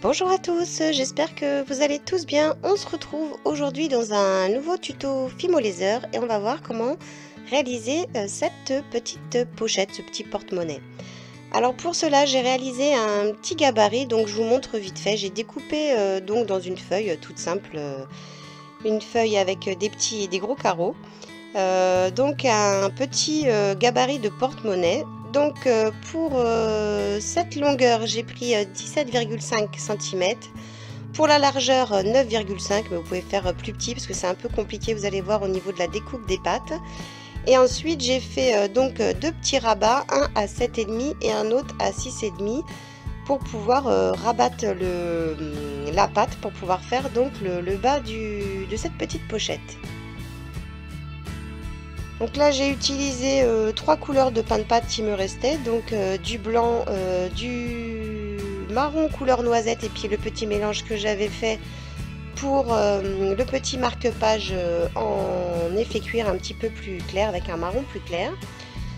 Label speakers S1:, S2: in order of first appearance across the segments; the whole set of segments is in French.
S1: Bonjour à tous, j'espère que vous allez tous bien. On se retrouve aujourd'hui dans un nouveau tuto Fimo Laser et on va voir comment réaliser cette petite pochette, ce petit porte-monnaie. Alors pour cela, j'ai réalisé un petit gabarit, donc je vous montre vite fait. J'ai découpé donc dans une feuille toute simple, une feuille avec des gros carreaux. Donc un petit gabarit de porte-monnaie. Donc pour cette longueur, j'ai pris 17,5 cm. Pour la largeur, 9,5, mais vous pouvez faire plus petit parce que c'est un peu compliqué, vous allez voir au niveau de la découpe des pattes. Et ensuite, j'ai fait donc deux petits rabats, un à 7,5 et un autre à 6,5 pour pouvoir rabattre la patte pour pouvoir faire donc le bas de cette petite pochette. Donc là j'ai utilisé trois couleurs de pain de pâte qui me restaient, donc du blanc, du marron couleur noisette et puis le petit mélange que j'avais fait pour le petit marque-page en effet cuir un petit peu plus clair avec un marron plus clair,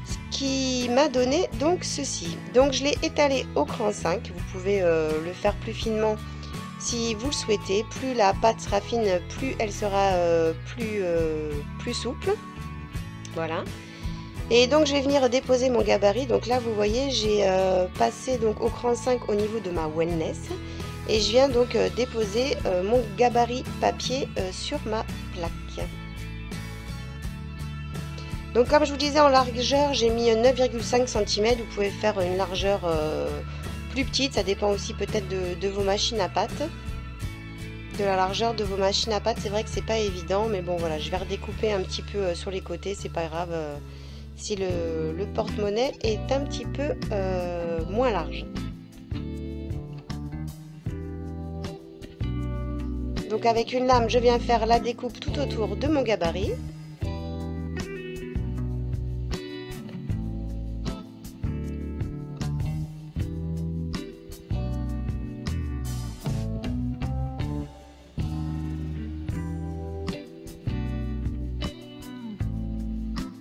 S1: ce qui m'a donné donc ceci. Donc je l'ai étalé au cran 5, vous pouvez le faire plus finement si vous le souhaitez, plus la pâte sera fine, plus elle sera plus souple. Voilà. Et donc je vais venir déposer mon gabarit. Donc là vous voyez j'ai passé donc au cran 5 au niveau de ma wellness. Et je viens donc déposer mon gabarit papier sur ma plaque. Donc comme je vous disais en largeur j'ai mis 9,5 cm. Vous pouvez faire une largeur plus petite. Ça dépend aussi peut-être de vos machines à pâte. De la largeur de vos machines à pâte, c'est vrai que c'est pas évident, mais bon voilà, je vais redécouper un petit peu sur les côtés, c'est pas grave si le porte-monnaie est un petit peu moins large. Donc avec une lame, je viens faire la découpe tout autour de mon gabarit.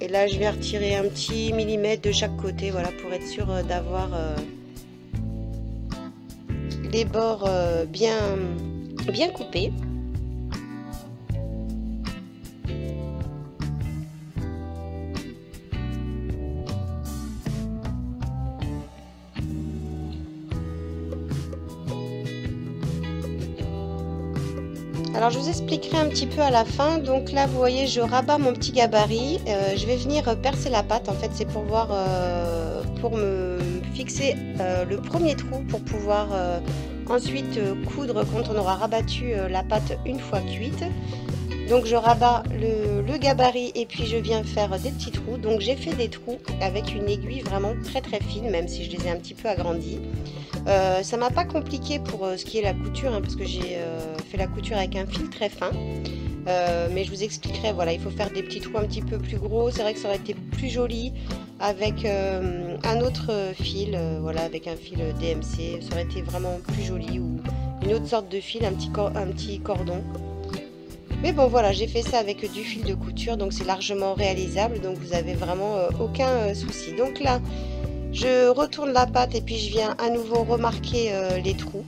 S1: Et là, je vais retirer un petit millimètre de chaque côté, voilà, pour être sûr d'avoir les bords bien coupés. Alors je vous expliquerai un petit peu à la fin. Donc là vous voyez je rabats mon petit gabarit, je vais venir percer la pâte. En fait c'est pour voir, pour me fixer le premier trou pour pouvoir ensuite coudre quand on aura rabattu la pâte une fois cuite. Donc je rabats le gabarit et puis je viens faire des petits trous. Donc j'ai fait des trous avec une aiguille vraiment très fine, même si je les ai un petit peu agrandis. Ça m'a pas compliqué pour ce qui est la couture, hein, parce que j'ai fait la couture avec un fil très fin. Mais je vous expliquerai, voilà, il faut faire des petits trous un petit peu plus gros. C'est vrai que ça aurait été plus joli avec un autre fil, voilà, avec un fil DMC. Ça aurait été vraiment plus joli, ou une autre sorte de fil, un petit cordon. Mais bon voilà, j'ai fait ça avec du fil de couture, donc c'est largement réalisable, donc vous avez vraiment aucun souci. Donc là, je retourne la pâte et puis je viens à nouveau remarquer les trous.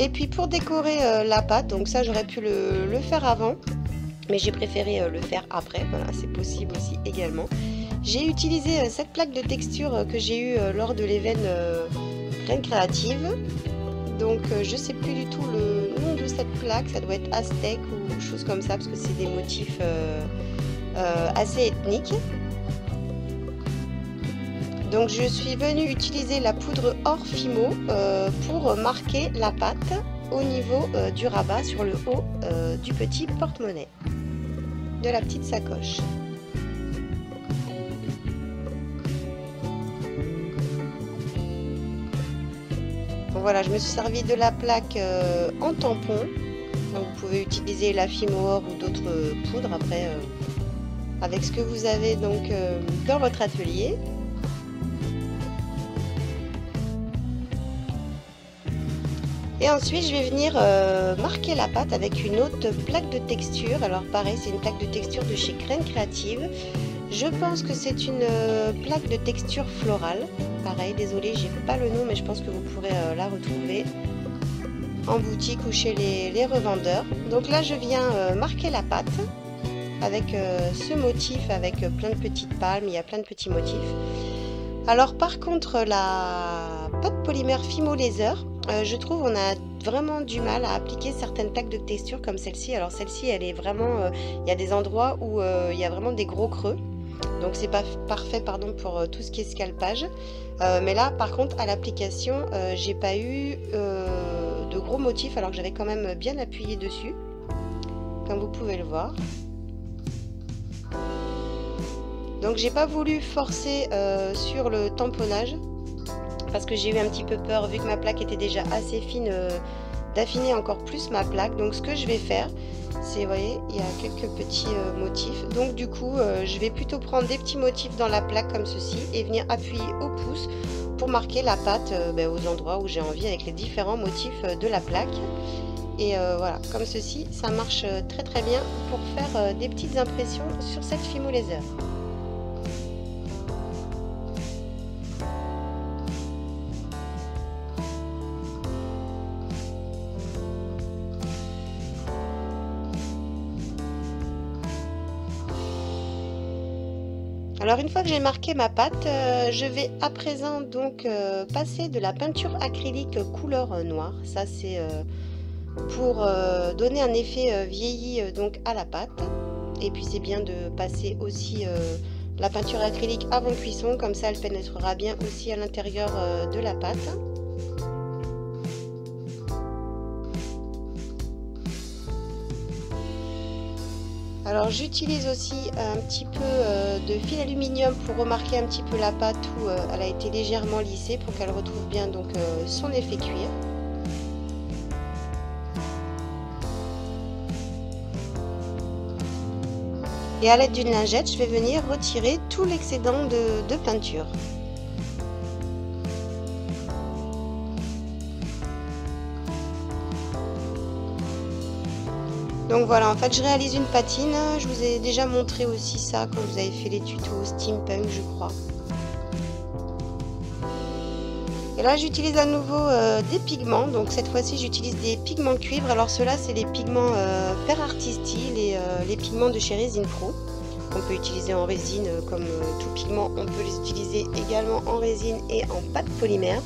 S1: Et puis pour décorer la pâte, donc ça j'aurais pu le faire avant, mais j'ai préféré le faire après, voilà, c'est possible aussi également. J'ai utilisé cette plaque de texture que j'ai eue lors de l'événement Graines Créatives. Donc je sais plus du tout le nom de cette plaque, ça doit être aztèque ou chose comme ça parce que c'est des motifs assez ethniques. Donc je suis venue utiliser la poudre hors Fimo pour marquer la pâte au niveau du rabat sur le haut du petit porte-monnaie de la petite sacoche. Voilà, je me suis servi de la plaque en tampon. Donc vous pouvez utiliser la Fimo Or ou d'autres poudres après avec ce que vous avez donc dans votre atelier. Et ensuite je vais venir marquer la pâte avec une autre plaque de texture. Alors pareil, c'est une plaque de texture de chez Graines Créatives. Je pense que c'est une plaque de texture florale. Pareil, désolé, j'ai pas le nom, mais je pense que vous pourrez la retrouver en boutique ou chez les revendeurs. Donc là, je viens marquer la pâte avec ce motif, avec plein de petites palmes, il y a plein de petits motifs. Alors par contre, la pâte polymère Fimo Laser, je trouve on a vraiment du mal à appliquer certaines plaques de texture comme celle-ci. Alors celle-ci, elle est vraiment, il y a des endroits où il y a vraiment des gros creux. Donc c'est pas parfait pardon pour tout ce qui est scalpage. Mais là par contre à l'application, j'ai pas eu de gros motifs alors que j'avais quand même bien appuyé dessus. Comme vous pouvez le voir. Donc j'ai pas voulu forcer sur le tamponnage parce que j'ai eu un petit peu peur vu que ma plaque était déjà assez fine d'affiner encore plus ma plaque. Donc ce que je vais faire, c'est, vous voyez, il y a quelques petits motifs. Donc du coup, je vais plutôt prendre des petits motifs dans la plaque comme ceci et venir appuyer au pouce pour marquer la pâte aux endroits où j'ai envie avec les différents motifs de la plaque. Et voilà, comme ceci, ça marche très très bien pour faire des petites impressions sur cette Fimo Laser. Alors une fois que j'ai marqué ma pâte, je vais à présent donc passer de la peinture acrylique couleur noire. Ça c'est pour donner un effet vieilli donc à la pâte. Et puis c'est bien de passer aussi la peinture acrylique avant cuisson, comme ça elle pénétrera bien aussi à l'intérieur de la pâte. Alors j'utilise aussi un petit peu de fil aluminium pour remarquer un petit peu la pâte où elle a été légèrement lissée pour qu'elle retrouve bien donc son effet cuir. Et à l'aide d'une lingette, je vais venir retirer tout l'excédent de peinture. Donc voilà, en fait je réalise une patine, je vous ai déjà montré aussi ça quand vous avez fait les tutos steampunk je crois. Et là j'utilise à nouveau des pigments, donc cette fois-ci j'utilise des pigments cuivre. Alors ceux-là c'est les pigments Per Artisti, les pigments de chez Resin Pro. On peut utiliser en résine comme tout pigment, on peut les utiliser également en résine et en pâte polymère.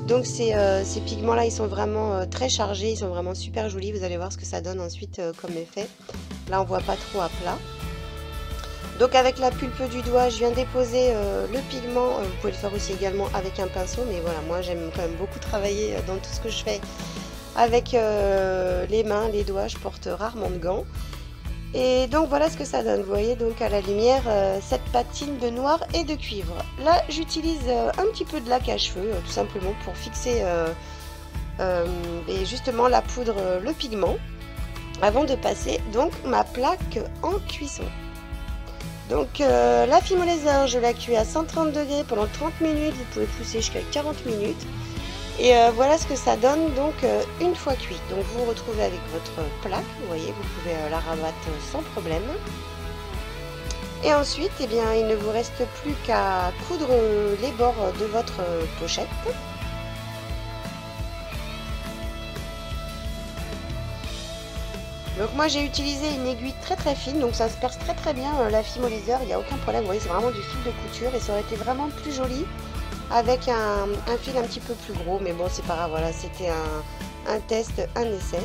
S1: Donc ces pigments là ils sont vraiment très chargés, ils sont vraiment super jolis, vous allez voir ce que ça donne ensuite comme effet. Là on voit pas trop à plat. Donc avec la pulpe du doigt je viens déposer le pigment, vous pouvez le faire aussi également avec un pinceau, mais voilà moi j'aime quand même beaucoup travailler dans tout ce que je fais avec les mains, les doigts, je porte rarement de gants. Et donc voilà ce que ça donne, vous voyez donc à la lumière cette patine de noir et de cuivre. Là j'utilise un petit peu de lac à cheveux tout simplement pour fixer et justement la poudre, le pigment avant de passer donc ma plaque en cuisson. Donc la Fimo Laser je la cuis à 130 degrés pendant 30 minutes, vous pouvez pousser jusqu'à 40 minutes. Et voilà ce que ça donne donc une fois cuit. Donc vous vous retrouvez avec votre plaque, vous voyez, vous pouvez la rabattre sans problème. Et ensuite, eh bien, il ne vous reste plus qu'à coudre les bords de votre pochette. Donc moi j'ai utilisé une aiguille très très fine, donc ça se perce très très bien la Fimo Laser, il n'y a aucun problème, vous voyez c'est vraiment du fil de couture et ça aurait été vraiment plus joli avec un fil un petit peu plus gros, mais bon c'est pas grave, voilà c'était un test, un essai.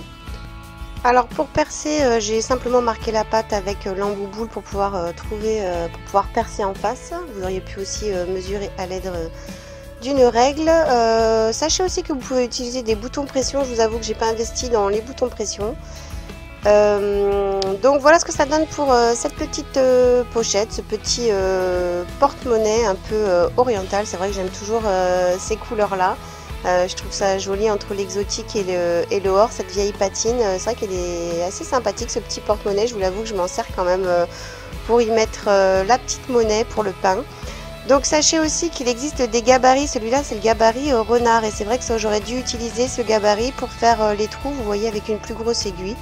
S1: Alors pour percer, j'ai simplement marqué la pâte avec l'embouboule pour pouvoir pour pouvoir percer en face. Vous auriez pu aussi mesurer à l'aide d'une règle. Sachez aussi que vous pouvez utiliser des boutons pression, je vous avoue que j'ai pas investi dans les boutons pression. Donc voilà ce que ça donne pour cette petite pochette, ce petit porte-monnaie un peu oriental. C'est vrai que j'aime toujours ces couleurs là, je trouve ça joli entre l'exotique et le or, cette vieille patine. C'est vrai qu'elle est assez sympathique ce petit porte-monnaie, je vous l'avoue que je m'en sers quand même pour y mettre la petite monnaie pour le pain. Donc sachez aussi qu'il existe des gabarits, celui-là c'est le gabarit renard et c'est vrai que ça j'aurais dû utiliser ce gabarit pour faire les trous, vous voyez, avec une plus grosse aiguille.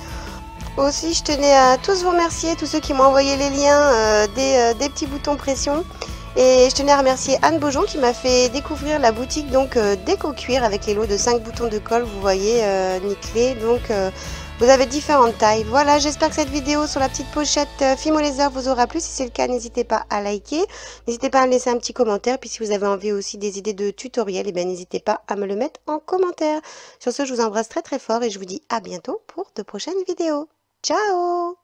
S1: Aussi, je tenais à tous vous remercier, tous ceux qui m'ont envoyé les liens des petits boutons pression. Et je tenais à remercier Anne Beaujon qui m'a fait découvrir la boutique donc Déco Cuir avec les lots de 5 boutons de colle, vous voyez, nickelés. Donc vous avez différentes tailles. Voilà, j'espère que cette vidéo sur la petite pochette Fimo Laser vous aura plu. Si c'est le cas, n'hésitez pas à liker. N'hésitez pas à me laisser un petit commentaire. Puis si vous avez envie aussi des idées de tutoriels, eh bien n'hésitez pas à me le mettre en commentaire. Sur ce, je vous embrasse très très fort et je vous dis à bientôt pour de prochaines vidéos. Ciao!